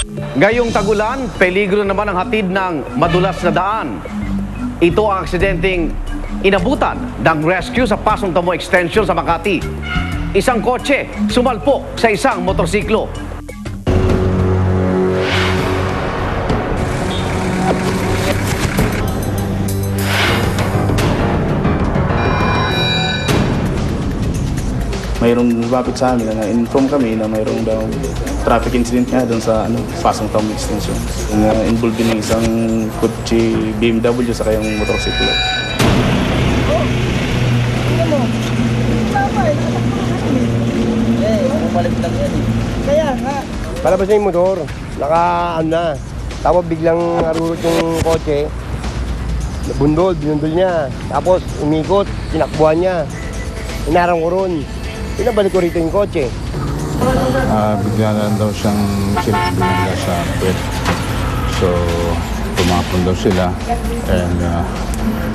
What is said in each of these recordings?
Ngayong tagulan, peligro naman ang hatid ng madulas na daan. Ito ang aksidenteng inabutan ng rescue sa Pasong Tamo Extension sa Makati. Isang kotse sumalpok sa isang motorsiklo. Mayroong lumapit sa amin na inform kami na mayroong daw traffic incident nga doon sa Pasong Tamo Extension. Involved din ng isang kotse BMW sa kayong motorsiklo. Kaya nga. Palabas na yung motor, na. Tapos biglang narurot yung kotse. Binundol niya. Tapos umikot, tinakbuhan niya. Inarang ko ron. Pinabalik ko rito yung kotse. Bigla na lang daw siyang binigla sa puwet. So, tumapon daw sila. And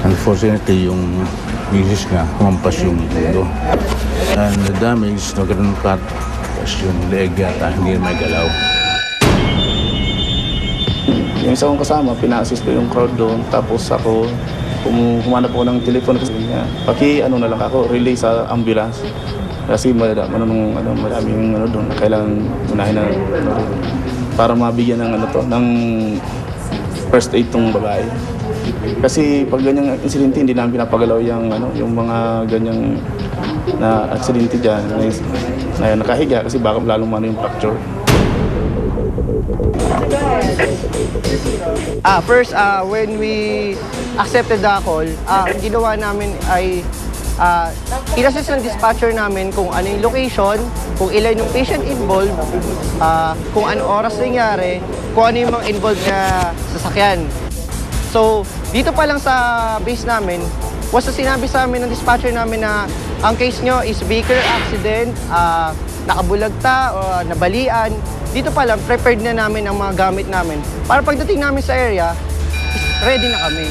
unfortunately, yung misis niya, kumampas yung ulo. And the damage, nagkaroon ng cut. Tapos yung leg yata, hindi na may galaw. Yung isa kong kasama, pina-assist ko yung crowd doon. Tapos ako, humanap ko ng telepono kasi niya. Na lang ako, relay sa ambulance. Kasi maraming doon na kailangan unahin na para mabigyan ng first aid tong babae. Kasi pag ganyang insidente hindi namin pinapagalaw yung mga ganyang na aksidente diyan na nakahiga kasi baka lalong mano yung fracture. First, when we accepted the call, ang ginawa namin ay in-assist ng dispatcher namin kung ano yung location, kung ilan yung patient involved, kung ano oras nangyari, kung ano yung mga involved na sasakyan. So, dito pa lang sa base namin, was sinabi sa amin ng dispatcher namin na ang case nyo is vehicular accident, nakabulagta o nabalian. Dito pa lang, prepared na namin ang mga gamit namin. Para pagdating namin sa area, ready na kami.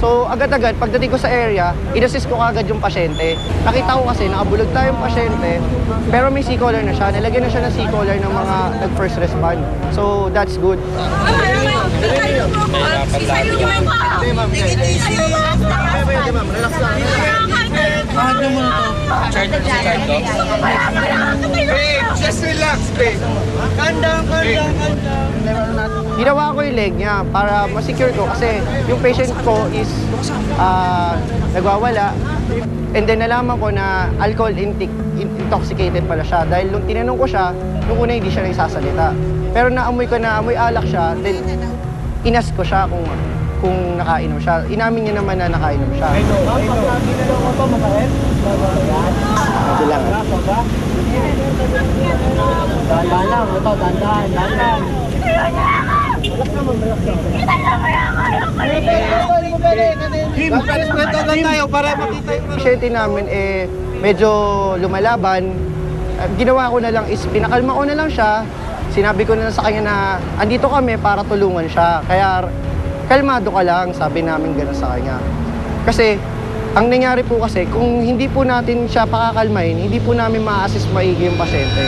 So, agad-agad, pagdating ko sa area, in-assist ko kagad yung pasyente. Nakita ko kasi, nakabulog tayong pasyente, pero may C-collar na siya. Nilagyan na siya ng C-collar ng mga nag-first respond. So, that's good. Just relax, babe. Calm down. Ginawa ko yung leg niya para ma-secure ko kasi yung patient ko is nagwawala. And then nalaman ko na alcohol intoxicated pala siya. Dahil nung tinanong ko siya, nung una hindi siya nagsasalita. Pero naamoy ko na amoy alak siya, then inas ko siya kung nakainom siya. Inamin niya naman na nakainom siya. Ito lang. Dahan lang, dahan. Pasyente namin medyo lumalaban. Ginawa ko na lang is pinakalma ko na lang siya. Sinabi ko na lang sa kanya na andito kami para tulungan siya. Kaya kalmado ka lang, sabi namin gano'n sa kanya. Kasi ang nangyari po kasi, kung hindi po natin siya pakakalmahin, hindi po namin ma-assist maigi yung pasyente.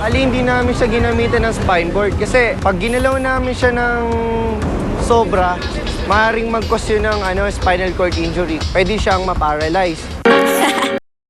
Ali, hindi namin siya ginamitan ng spine board kasi pag ginalaw namin siya ng sobra, maaaring mag-cause yun ng spinal cord injury. Pwede siyang ma-paralyze.